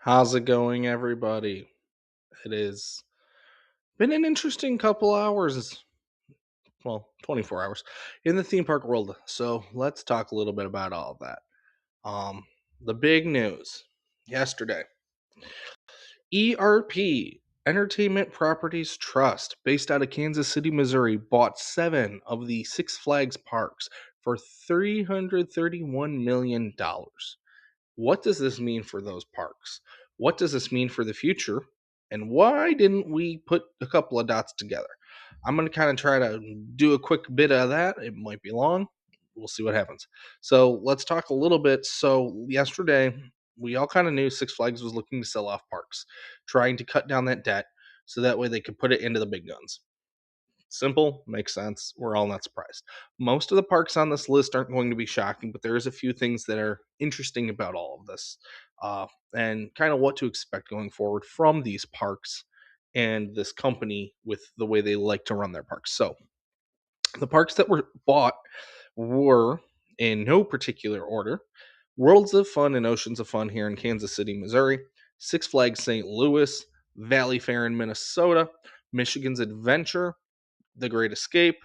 How's it going, everybody? It has been an interesting couple hours, well, 24 hours in the theme park world. So let's talk a little bit about all of that. Um, the big news yesterday: ERP, Entertainment Properties Trust, based out of Kansas City, Missouri, bought 7 of the Six Flags parks for $331 million. What does this mean for those parks? What does this mean for the future? And why didn't we put a couple of dots together? I'm going to kind of try to do a quick bit of that. It might be long. We'll see what happens. So let's talk a little bit. So yesterday, we all kind of knew Six Flags was looking to sell off parks, trying to cut down that debt so that way they could put it into the big guns. Simple, makes sense. We're all not surprised. Most of the parks on this list aren't going to be shocking, but there is a few things that are interesting about all of this, uh, and kind of what to expect going forward from these parks and this company with the way they like to run their parks. So, the parks that were bought were, in no particular order, Worlds of Fun and Oceans of Fun here in Kansas City, Missouri, Six Flags St. Louis, Valley Fair in Minnesota, Michigan's Adventure, the Great Escape,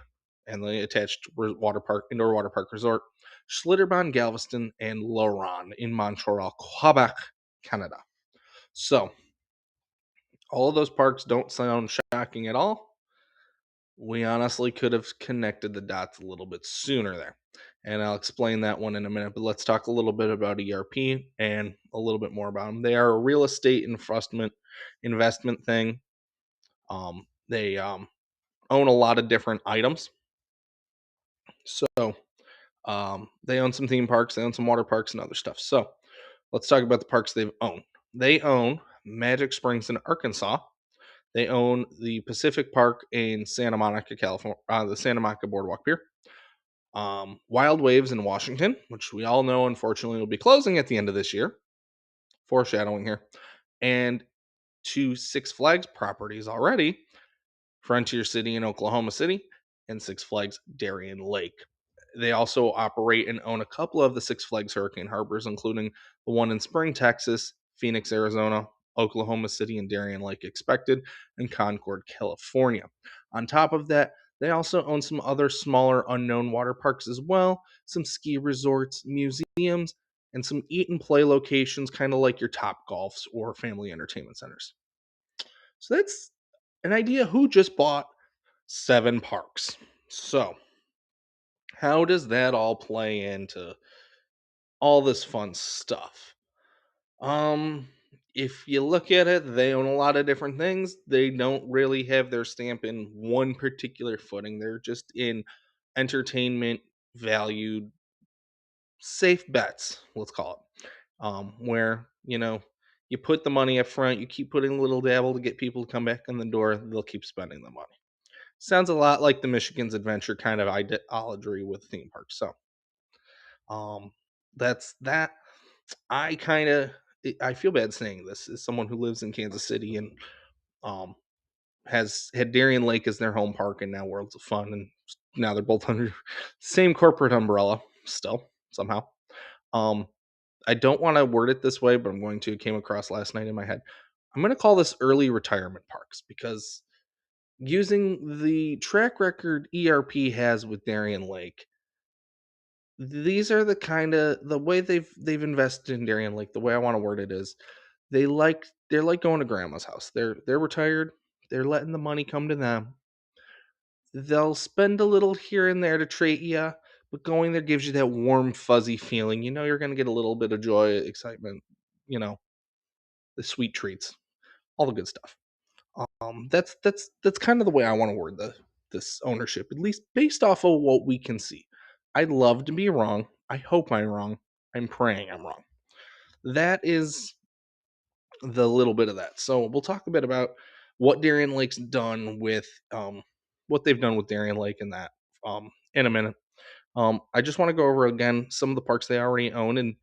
and the attached water park, indoor water park resort, Schlitterbahn, Galveston, and Laurent in Montreal, Quebec, Canada. So, all of those parks don't sound shocking at all. We honestly could have connected the dots a little bit sooner there. And I'll explain that one in a minute. But let's talk a little bit about ERP and a little bit more about them. They are a real estate investment thing. They own a lot of different items. So they own some theme parks, they own some water parks and other stuff. So let's talk about the parks they've owned. They own Magic Springs in Arkansas. They own the Pacific Park in Santa Monica, California, the Santa Monica Boardwalk Pier. Wild Waves in Washington, which we all know unfortunately will be closing at the end of this year. Foreshadowing here. And two Six Flags properties already: Frontier City in Oklahoma City and Six Flags Darien Lake. They also operate and own a couple of the Six Flags Hurricane Harbors, including the one in Spring, Texas, Phoenix, Arizona, Oklahoma City, and Darien Lake expected, and Concord, California. On top of that, they also own some other smaller unknown water parks as well, some ski resorts, museums, and some eat and play locations, kind of like your Top Golfs or family entertainment centers. So that's an idea who just bought 7 parks. So, how does that all play into all this fun stuff? Um, if you look at it, they own a lot of different things. They don't really have their stamp in one particular footing. They're just in entertainment valued safe bets, let's call it. Where, you put the money up front, you keep putting a little dabble to get people to come back in the door, they'll keep spending the money. Sounds a lot like the Michigan's Adventure kind of idolatry with theme parks. So, um, that's that. I kind of I feel bad saying this as someone who lives in Kansas City and um has had Darien Lake as their home park and now Worlds of Fun, and now they're both under the same corporate umbrella still somehow. Um, I don't want to word it this way, but I'm going to. It came across last night in my head. I'm going to call this early retirement parks because using the track record ERP has with Darien Lake, these are the way they've invested in Darien Lake. The way I want to word it is they're like going to grandma's house. They're retired. They're letting the money come to them. They'll spend a little here and there to treat you, but going there gives you that warm, fuzzy feeling. You know you're going to get a little bit of joy, excitement. You know the sweet treats, all the good stuff. That's kind of the way I want to word this ownership, at least based off of what we can see. I'd love to be wrong. I hope I'm wrong. I'm praying I'm wrong. That is the little bit of that. So we'll talk a bit about what Darien Lake's done with what they've done with Darien Lake and that in a minute. I just want to go over again some of the parks they already own and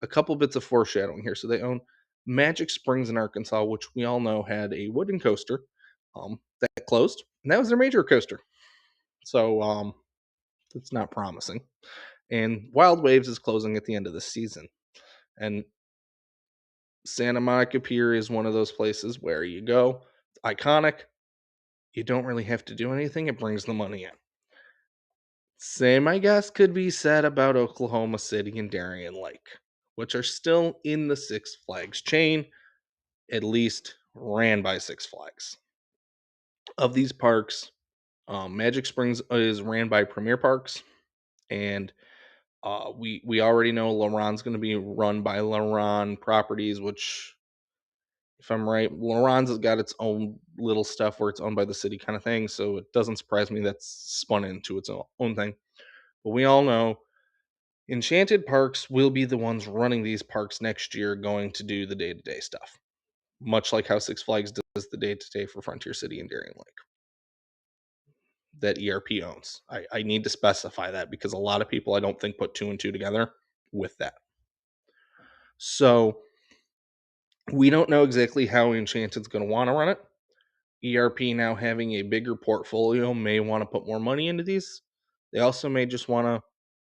a couple bits of foreshadowing here. So they own Magic Springs in Arkansas, which we all know had a wooden coaster that closed, and that was their major coaster. So it's not promising. And Wild Waves is closing at the end of the season, and Santa Monica Pier is one of those places where you go, it's iconic. You don't really have to do anything. It brings the money in. Same, I guess, could be said about Oklahoma City and Darien Lake, which are still in the Six Flags chain, at least ran by Six Flags. Of these parks, Magic Springs is ran by Premier Parks, and we already know LaRon's going to be run by LaRon Properties, which, if I'm right, LaRon's has got its own little stuff where it's owned by the city kind of thing, so it doesn't surprise me that's spun into its own thing. But we all know Enchanted Parks will be the ones running these parks next year, going to do the day-to-day stuff, much like how Six Flags does the day-to-day for Frontier City and Darien Lake that ERP owns. I need to specify that because a lot of people, I don't think, put two and two together with that. So we don't know exactly how Enchanted's going to want to run it. ERP, now having a bigger portfolio, may want to put more money into these. They also may just want to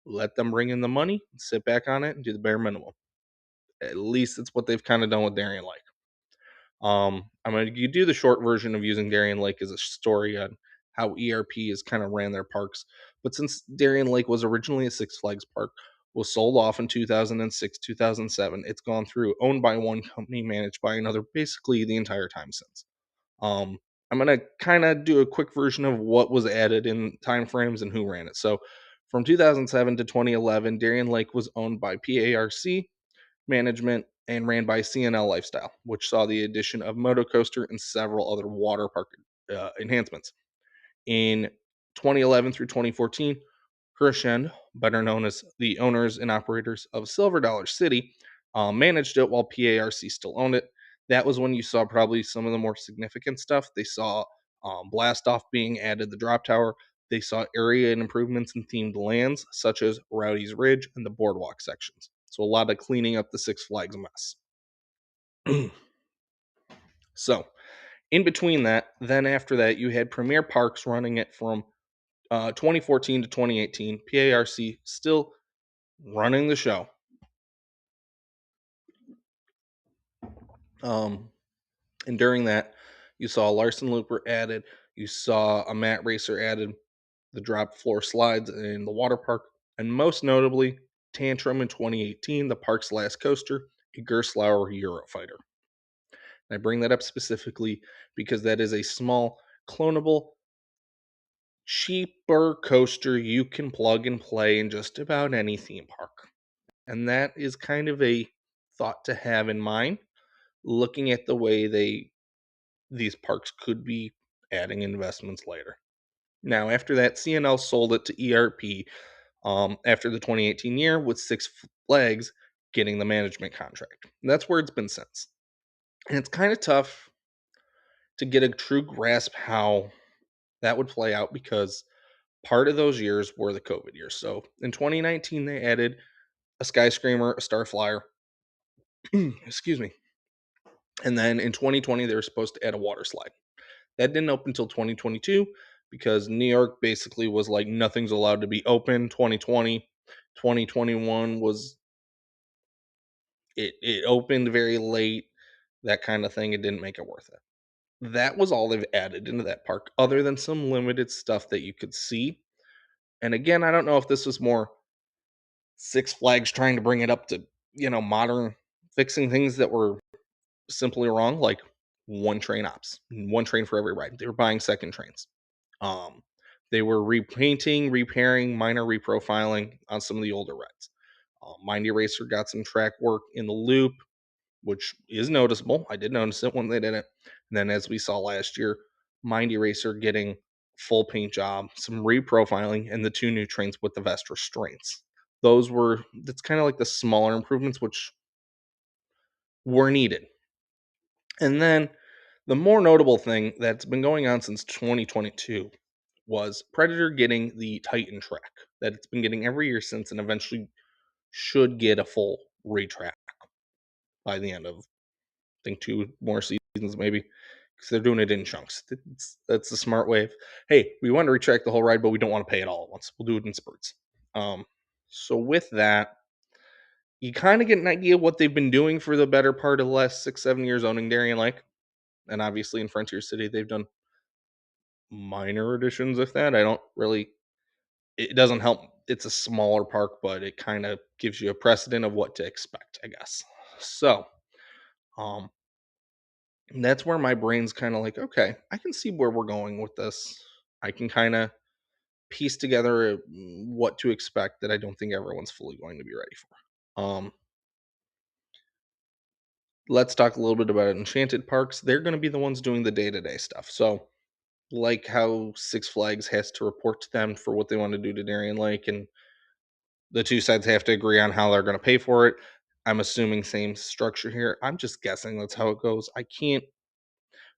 let them bring in the money, sit back on it, and do the bare minimum. At least it's what they've kind of done with Darien Lake. I'm going to do the short version of using Darien Lake as a story on how ERP has kind of ran their parks. But since Darien Lake was originally a Six Flags park, was sold off in 2006, 2007, it's gone through, owned by one company, managed by another, basically the entire time since. I'm going to kind of do a quick version of what was added in timeframes and who ran it. So from 2007 to 2011, Darien Lake was owned by PARC management and ran by CNL Lifestyle, which saw the addition of Moto Coaster and several other water park enhancements. In 2011 through 2014, Hirschen, better known as the owners and operators of Silver Dollar City, managed it while PARC still owned it. That was when you saw probably some of the more significant stuff. They saw Blast Off being added, the drop tower. They saw area and improvements in themed lands, such as Rowdy's Ridge and the boardwalk sections. So a lot of cleaning up the Six Flags mess. So in between that, then after that, you had Premier Parks running it from 2014 to 2018. PARC still running the show. And during that, you saw Larson Looper added, you saw a mat racer added, the drop floor slides in the water park, and most notably, Tantrum in 2018, the park's last coaster, a Gerstlauer Eurofighter. And I bring that up specifically because that is a small, clonable, cheaper coaster you can plug and play in just about any theme park. And that is kind of a thought to have in mind, looking at the way these parks could be adding investments later. Now, after that, CNL sold it to ERP after the 2018 year, with Six Flags getting the management contract. And that's where it's been since. And it's kind of tough to get a true grasp how that would play out because part of those years were the COVID years. So in 2019, they added a Sky Screamer, a Star Flyer, excuse me. And then in 2020, they were supposed to add a water slide. That didn't open until 2022 because New York basically was like nothing's allowed to be open. 2020, 2021 was it opened very late, that kind of thing. It didn't make it worth it. That was all they've added into that park, other than some limited stuff that you could see. And again, I don't know if this was more Six Flags trying to bring it up to, modern, fixing things that were simply wrong, like one train ops, one train for every ride. They were buying second trains. Um, they were repainting, repairing, minor reprofiling on some of the older rides. Mind Eraser got some track work in the loop, which is noticeable. I did notice it when they did it. And then, as we saw last year, Mind Eraser getting full paint job, some reprofiling, and the two new trains with the vest restraints. That's kind of like the smaller improvements, which were needed. And then the more notable thing that's been going on since 2022 was Predator getting the Titan track that it's been getting every year since, and eventually should get a full retrack by the end of, I think, 2 more seasons maybe, because they're doing it in chunks. That's the smart way of, hey, we want to retrack the whole ride, but we don't want to pay it all at once. We'll do it in spurts. So with that, You kind of get an idea what they've been doing for the better part of the last 6, 7 years owning Darien Lake. And obviously in Frontier City, they've done minor additions, if that. I don't really, it doesn't help. It's a smaller park, but it kind of gives you a precedent of what to expect, I guess. So, um, that's where my brain's kind of like, okay, I can see where we're going with this. I can kind of piece together what to expect that I don't think everyone's fully going to be ready for. Let's talk a little bit about Enchanted Parks. They're going to be the ones doing the day to day stuff. So, like how Six Flags has to report to them for what they want to do to Darien Lake, and the two sides have to agree on how they're going to pay for it. I'm assuming same structure here. I'm just guessing that's how it goes. I can't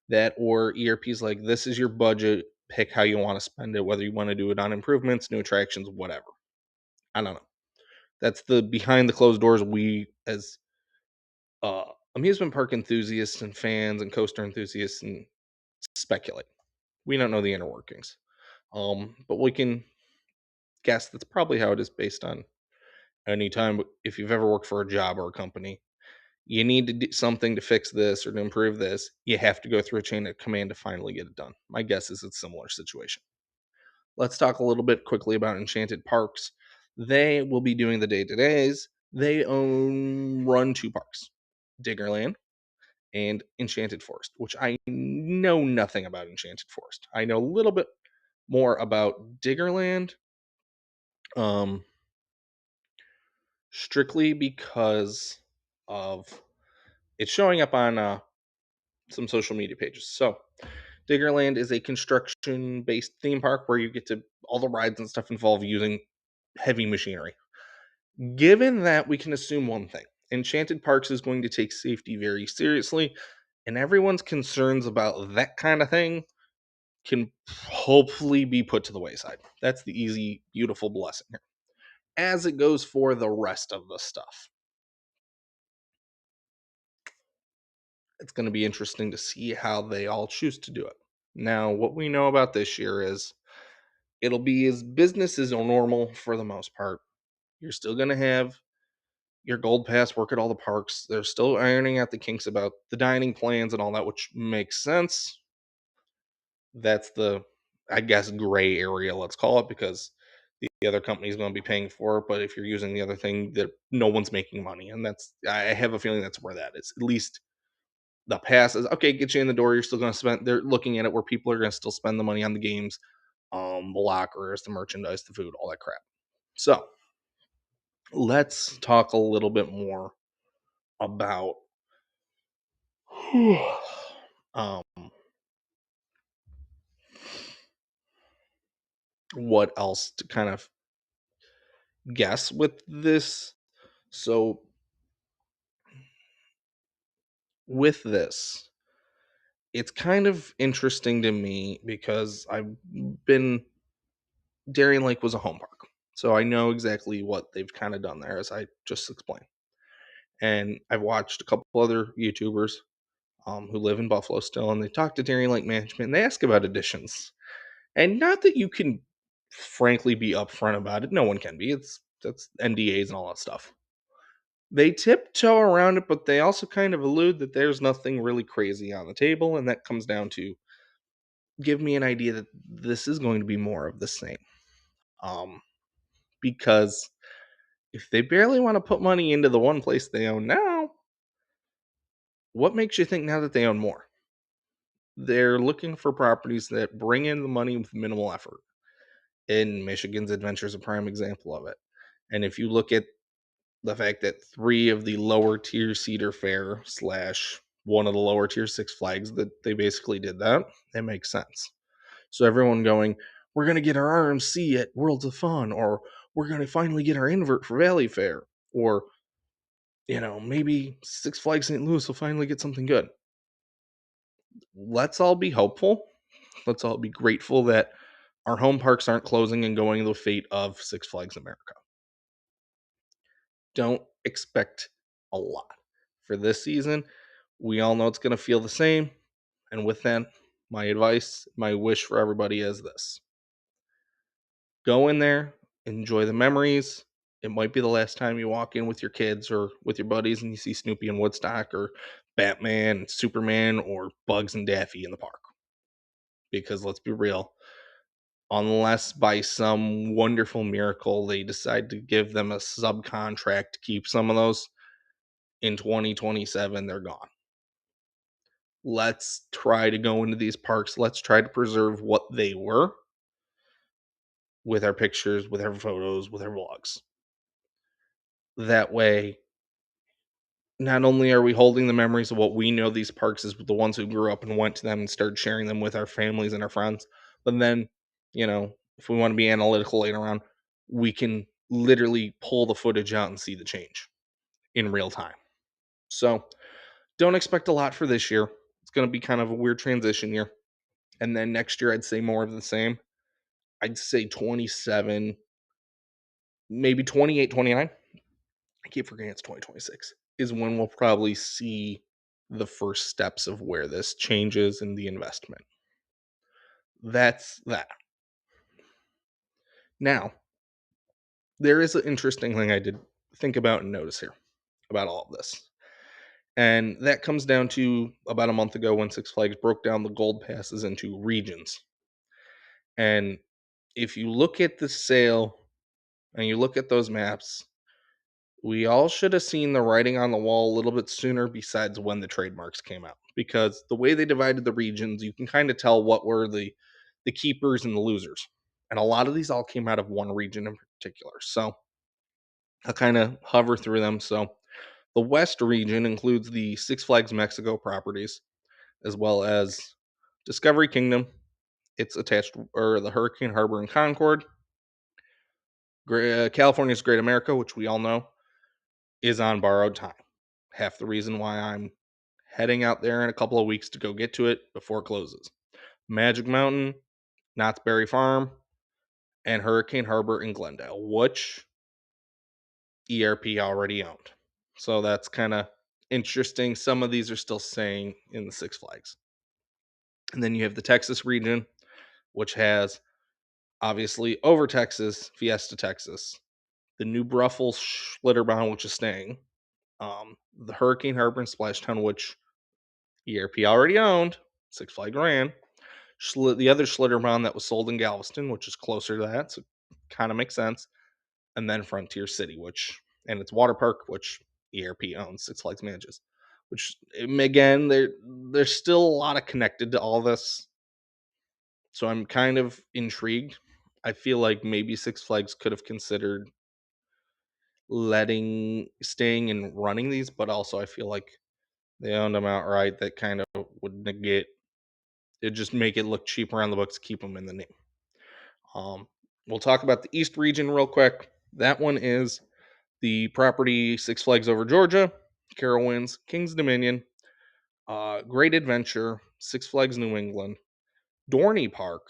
that or ERP's like this is your budget, pick how you want to spend it, whether you want to do it on improvements, new attractions, whatever. I don't know. That's the behind the closed doors we as uh amusement park enthusiasts and fans and coaster enthusiasts and speculate. We don't know the inner workings. But we can guess that's probably how it is based on any time if you've ever worked for a job or a company. You need to do something to fix this or to improve this. You have to go through a chain of command to finally get it done. My guess is it's a similar situation. Let's talk a little bit quickly about Enchanted Parks. They will be doing the day to days. They run two parks, Diggerland and Enchanted Forest, which I know nothing about Enchanted Forest. I know a little bit more about Diggerland, um, strictly because of it's showing up on some social media pages. So, Diggerland is a construction based theme park where you get to all the rides and stuff involve using heavy machinery. Given that, we can assume one thing Enchanted Parks is going to take safety very seriously, and everyone's concerns about that kind of thing can hopefully be put to the wayside. That's the easy, beautiful blessing here. As it goes for the rest of the stuff, it's going to be interesting to see how they all choose to do it. Now, what we know about this year is it'll be as business as normal for the most part. You're still going to have your gold pass work at all the parks. They're still ironing out the kinks about the dining plans and all that, which makes sense. That's the, I guess, gray area, let's call it, because the other company is going to be paying for it. But if you're using the other thing, that no one's making money, and that's I have a feeling that's where that is. At least the pass is okay. Get you in the door. You're still going to spend. They're looking at it where people are going to still spend the money on the games, the lockers, the merchandise, the food, all that crap. So let's talk a little bit more about um, what else to kind of guess with this. So, with this, it's kind of interesting to me because I've been, Darien Lake was a home park. So, I know exactly what they've kind of done there, as I just explained. And I've watched a couple other YouTubers who live in Buffalo still, and they talk to Darien Lake management and they ask about additions. And not that you can frankly be upfront about it. No one can be. That's NDAs and all that stuff. They tiptoe around it, but they also kind of allude that there's nothing really crazy on the table, and that comes down to give me an idea that this is going to be more of the same. Um, because if they barely want to put money into the one place they own now, what makes you think now that they own more? They're looking for properties that bring in the money with minimal effort. And Michigan's Adventure is a prime example of it. And if you look at the fact that three of the lower tier Cedar Fair slash one of the lower tier Six Flags that they basically did that, it makes sense. So everyone going, we're going to get our RMC at Worlds of Fun, or we're going to finally get our invert for Valley Fair, or maybe Six Flags St. Louis will finally get something good. Let's all be hopeful. Let's all be grateful that our home parks aren't closing and going the fate of Six Flags America. Don't expect a lot for this season. We all know it's going to feel the same. And with that, my advice, my wish for everybody is this: go in there, enjoy the memories, It might be the last time you walk in with your kids or with your buddies and you see Snoopy and Woodstock or Batman and Superman or Bugs and Daffy in the park. Because let's be real, unless by some wonderful miracle they decide to give them a subcontract to keep some of those, in 2027 they're gone. Let's try to go into these parks. Let's try to preserve what they were with our pictures, with our photos, with our vlogs. That way, not only are we holding the memories of what we know these parks as the ones who grew up and went to them and started sharing them with our families and our friends, but then, if we want to be analytical later on, we can literally pull the footage out and see the change in real time. So don't expect a lot for this year. It's going to be kind of a weird transition year. And then next year, I'd say more of the same. I'd say 27, maybe 28, 29. I keep forgetting it's 2026, is when we'll probably see the first steps of where this changes in the investment. That's that. Now, there is an interesting thing I did think about and notice here about all of this. And that comes down to about a month ago when Six Flags broke down the gold passes into regions. And if you look at the sale and you look at those maps, we all should have seen the writing on the wall a little bit sooner besides when the trademarks came out. Because the way they divided the regions, you can kind of tell what were the keepers and the losers. And a lot of these all came out of one region in particular. So I'll kind of hover through them. So the West region includes the Six Flags Mexico properties, as well as Discovery Kingdom. It's attached, or the Hurricane Harbor in Concord. California's Great America, which we all know, is on borrowed time. Half the reason why I'm heading out there in a couple of weeks to go get to it before it closes. Magic Mountain, Knott's Berry Farm, and Hurricane Harbor in Glendale, which ERP already owned. So that's kind of interesting. Some of these are still staying in the Six Flags. And then you have the Texas region, which has obviously over Texas, Fiesta Texas, the New Braunfels Schlitterbahn, which is staying, the Hurricane Harbor and Splashtown, which ERP already owned, Six Flags ran, the other Schlitterbahn that was sold in Galveston, which is closer to that, so kind of makes sense, and then Frontier City, and its water park, which ERP owns, Six Flags manages. Which again, there's still a lot of connected to all this, so I'm kind of intrigued. I feel like maybe Six Flags could have considered staying and running these, but also I feel like they owned them outright. That kind of would negate it, just make it look cheaper on the books, keep them in the name. We'll talk about the East region real quick. That one is the property Six Flags Over Georgia, Carowinds, Kings Dominion, Great Adventure, Six Flags New England, Dorney Park,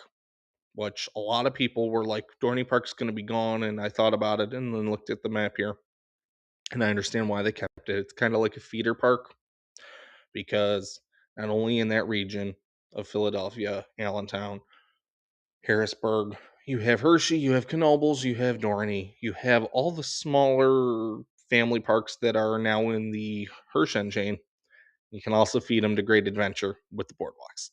which a lot of people were like, Dorney Park's going to be gone. And I thought about it and then looked at the map here. And I understand why they kept it. It's kind of like a feeder park because not only in that region of Philadelphia, Allentown, Harrisburg, you have Hershey, you have Knoebels, you have Dorney, you have all the smaller family parks that are now in the Hershen chain. You can also feed them to Great Adventure with the boardwalks.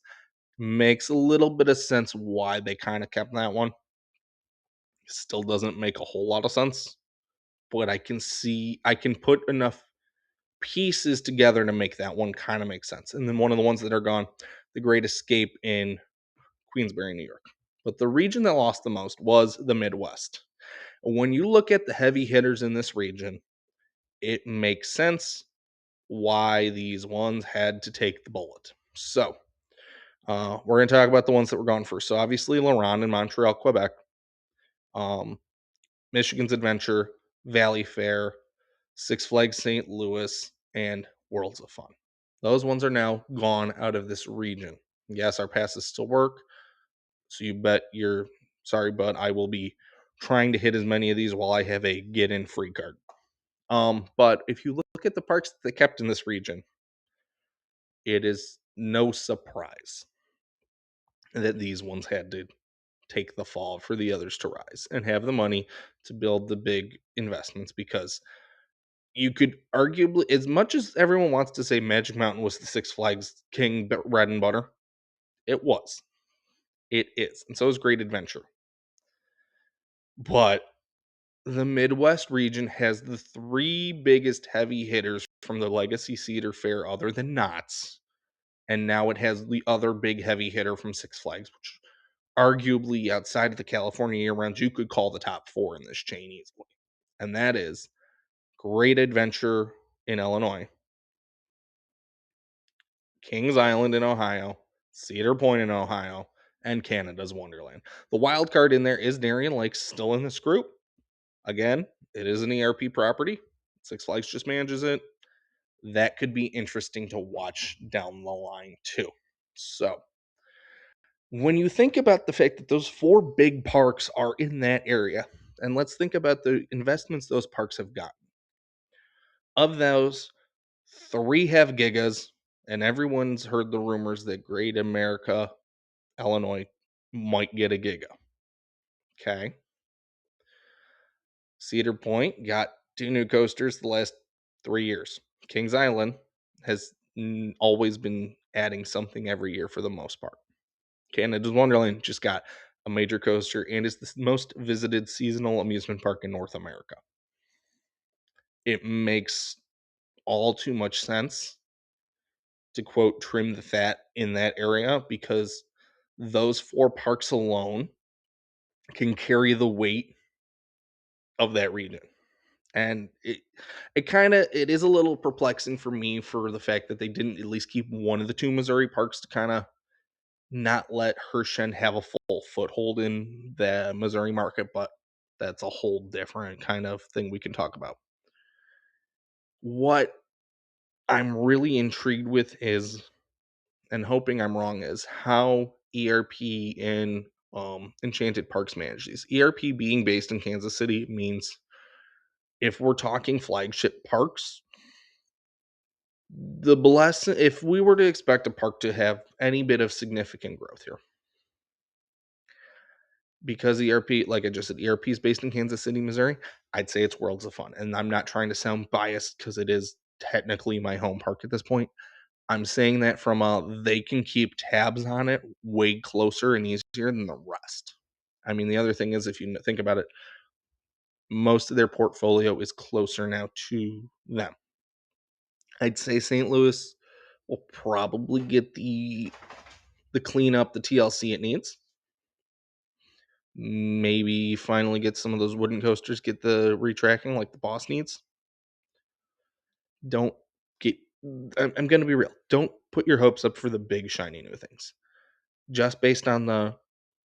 Makes a little bit of sense why they kind of kept that one. Still doesn't make a whole lot of sense, but I can put enough pieces together to make that one kind of make sense. And then one of the ones that are gone, the Great Escape in Queensbury, New York. But the region that lost the most was the Midwest. When you look at the heavy hitters in this region, it makes sense why these ones had to take the bullet. So we're going to talk about the ones that were gone first. So obviously, Laurent in Montreal, Quebec, Michigan's Adventure, Valley Fair, Six Flags St. Louis, and Worlds of Fun. Those ones are now gone out of this region. Yes, our passes still work. So you bet you're sorry, but I will be trying to hit as many of these while I have a get in free card. But if you look at the parks that they kept in this region, it is no surprise that these ones had to take the fall for the others to rise and have the money to build the big investments, because you could arguably, as much as everyone wants to say Magic Mountain was the Six Flags King bread and butter, it was. It is. And so is Great Adventure. But the Midwest region has the three biggest heavy hitters from the Legacy Cedar Fair, other than Knott's. And now it has the other big heavy hitter from Six Flags, which arguably outside of the California year rounds, you could call the top four in this chain easily. And that is Great Adventure in Illinois, Kings Island in Ohio, Cedar Point in Ohio, and Canada's Wonderland. The wild card in there is Darien Lake, still in this group. Again, it is an ERP property. Six Flags just manages it. That could be interesting to watch down the line too. So, when you think about the fact that those four big parks are in that area, and let's think about the investments those parks have gotten. Of those, three have gigas, and everyone's heard the rumors that Great America, Illinois, might get a giga. Okay. Cedar Point got two new coasters the last 3 years. Kings Island has always been adding something every year for the most part. Canada's Wonderland just got a major coaster and is the most visited seasonal amusement park in North America. It makes all too much sense to quote trim the fat in that area, because those four parks alone can carry the weight of that region. And it is a little perplexing for me for the fact that they didn't at least keep one of the two Missouri parks to kind of not let Hershen have a full foothold in the Missouri market, but that's a whole different kind of thing we can talk about. What I'm really intrigued with is, and hoping I'm wrong, is how ERP and Enchanted Parks manage these. ERP being based in Kansas City means if we're talking flagship parks, if we were to expect a park to have any bit of significant growth here, because ERP, like I just said, ERP is based in Kansas City, Missouri, I'd say it's Worlds of Fun. And I'm not trying to sound biased because it is technically my home park at this point. I'm saying that from they can keep tabs on it way closer and easier than the rest. I mean, the other thing is, if you think about it, most of their portfolio is closer now to them. I'd say St. Louis will probably get the cleanup, the TLC it needs. Maybe finally get some of those wooden coasters, get the retracking like the boss needs. Don't get, I'm going to be real. Don't put your hopes up for the big, shiny new things. Just based on the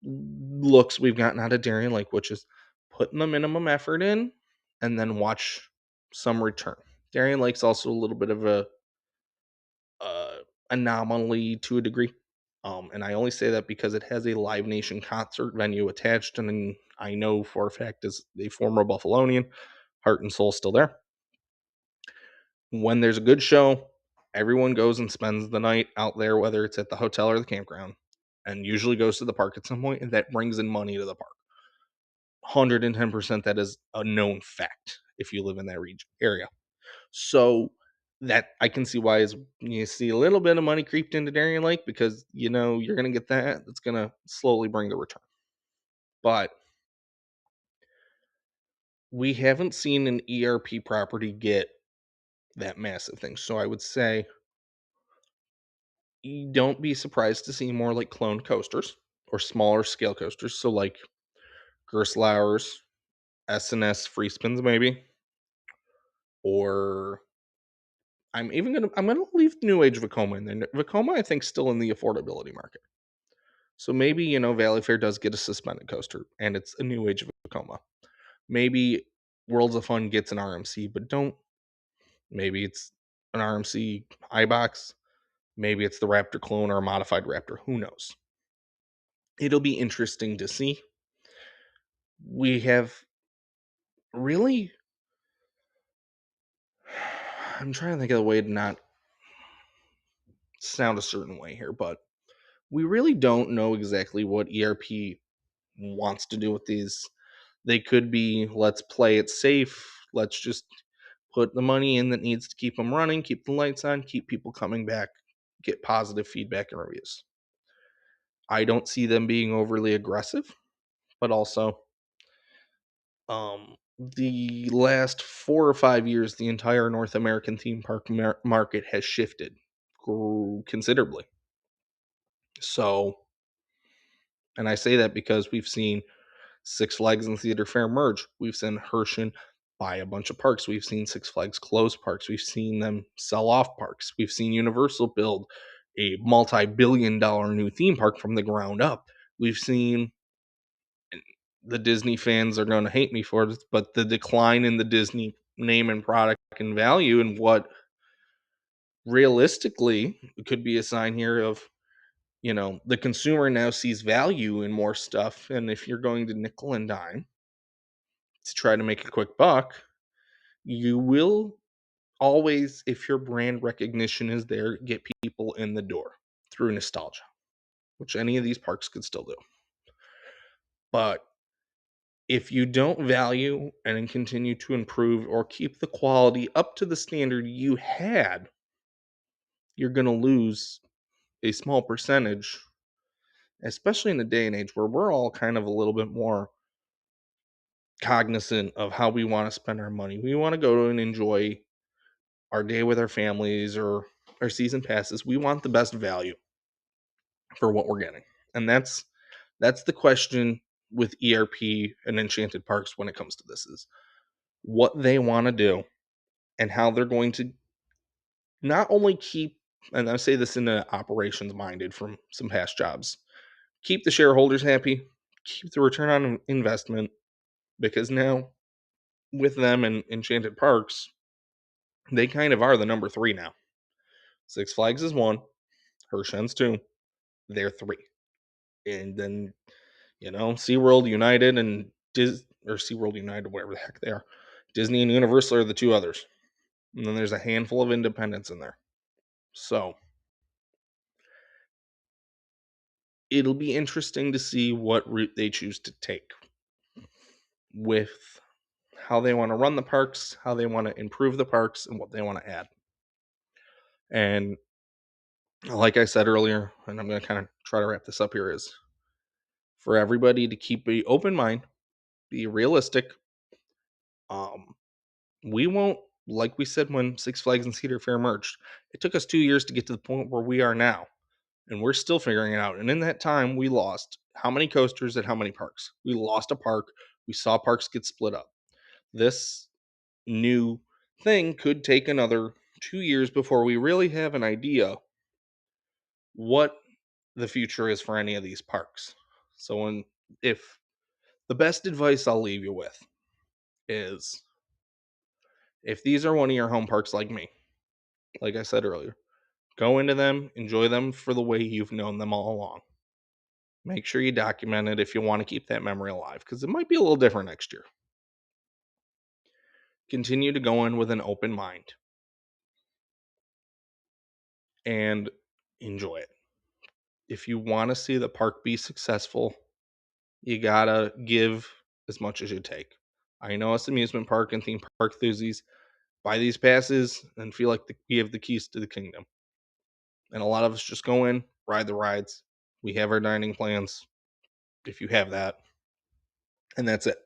looks we've gotten out of Darien Lake, which is putting the minimum effort in and then watch some return. Darien Lake's also a little bit of a anomaly to a degree. And I only say that because it has a Live Nation concert venue attached, and I know for a fact, as a former Buffalonian, heart and soul still there. When there's a good show, everyone goes and spends the night out there, whether it's at the hotel or the campground, and usually goes to the park at some point, and that brings in money to the park. 110% that is a known fact if you live in that area. So that I can see why is you see a little bit of money creeped into Darien Lake, because you're going to get that. That's going to slowly bring the return. But we haven't seen an ERP property get that massive thing. So I would say you don't be surprised to see more like clone coasters or smaller scale coasters. So like Gerstlauer's, S&S free spins maybe, or I'm gonna leave New Age Vacoma in there. Vacoma, I think, still in the affordability market. So maybe Valley Fair does get a suspended coaster, and it's a New Age Vacoma. Maybe Worlds of Fun gets an RMC, but don't. Maybe it's an RMC iBox. Maybe it's the Raptor clone or a modified Raptor. Who knows? It'll be interesting to see. We have really. I'm trying to think of a way to not sound a certain way here, but we really don't know exactly what ERP wants to do with these. They could be, let's play it safe. Let's just put the money in that needs to keep them running, keep the lights on, keep people coming back, get positive feedback and reviews. I don't see them being overly aggressive, but also the last 4 or 5 years, the entire North American theme park market has shifted considerably. So, and I say that because we've seen Six Flags and Theater Fair merge. We've seen Herschend buy a bunch of parks. We've seen Six Flags close parks. We've seen them sell off parks. We've seen Universal build a multi-billion-dollar new theme park from the ground up. We've seen, the Disney fans are going to hate me for this, but the decline in the Disney name and product and value, and what realistically could be a sign here of, the consumer now sees value in more stuff. And if you're going to nickel and dime to try to make a quick buck, you will always, if your brand recognition is there, get people in the door through nostalgia, which any of these parks could still do. But if you don't value and continue to improve or keep the quality up to the standard you had, you're going to lose a small percentage, especially in a day and age where we're all kind of a little bit more cognizant of how we want to spend our money. We want to go and enjoy our day with our families or our season passes. We want the best value for what we're getting. And that's the question with ERP and Enchanted Parks when it comes to this, is what they want to do and how they're going to not only keep, and I say this in an operations minded from some past jobs, keep the shareholders happy, keep the return on investment, because now with them and Enchanted Parks, they kind of are the number three now. Six Flags is one, Hershend's two, they're three. And then, SeaWorld United and or SeaWorld United, whatever the heck they are, Disney and Universal are the two others. And then there's a handful of independents in there. So it'll be interesting to see what route they choose to take with how they want to run the parks, how they want to improve the parks, and what they want to add. And like I said earlier, and I'm going to kind of try to wrap this up here, is for everybody to keep an open mind, be realistic. We won't, like we said when Six Flags and Cedar Fair merged, it took us 2 years to get to the point where we are now, and we're still figuring it out. And in that time, we lost how many coasters at how many parks? We lost a park. We saw parks get split up. This new thing could take another 2 years before we really have an idea what the future is for any of these parks. So, if the best advice I'll leave you with is, if these are one of your home parks like me, like I said earlier, go into them, enjoy them for the way you've known them all along. Make sure you document it if you want to keep that memory alive, because it might be a little different next year. Continue to go in with an open mind and enjoy it. If you want to see the park be successful, you gotta give as much as you take. I know us amusement park and theme park enthusiasts buy these passes and feel like we have the keys to the kingdom. And a lot of us just go in, ride the rides. We have our dining plans, if you have that, and that's it.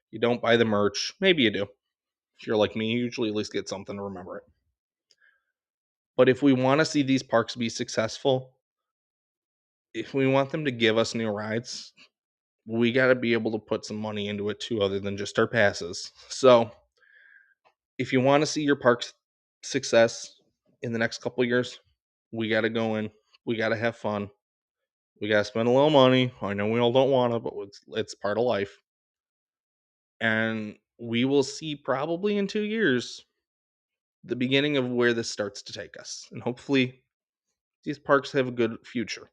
You don't buy the merch. Maybe you do. If you're like me, you usually at least get something to remember it. But if we want to see these parks be successful, if we want them to give us new rides, we got to be able to put some money into it too, other than just our passes. So if you want to see your park's success in the next couple years, we got to go in. We got to have fun. We got to spend a little money. I know we all don't want to, but it's part of life. And we will see probably in 2 years the beginning of where this starts to take us. And hopefully these parks have a good future.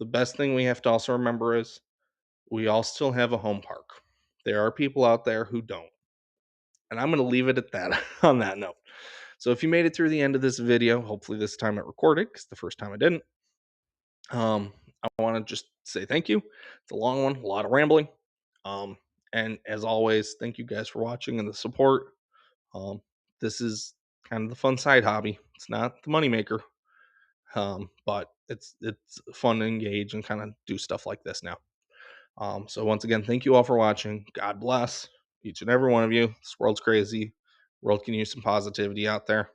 The best thing we have to also remember is we all still have a home park. There are people out there who don't. And I'm going to leave it at that on that note. So if you made it through the end of this video, hopefully this time it recorded, because the first time I didn't. I want to just say thank you. It's a long one, a lot of rambling. Um, and as always, thank you guys for watching and the support. Um, this is kind of the fun side hobby. It's not the moneymaker, but it's fun to engage and kind of do stuff like this now. So once again, thank you all for watching. God bless each and every one of you. This world's crazy. World can use some positivity out there.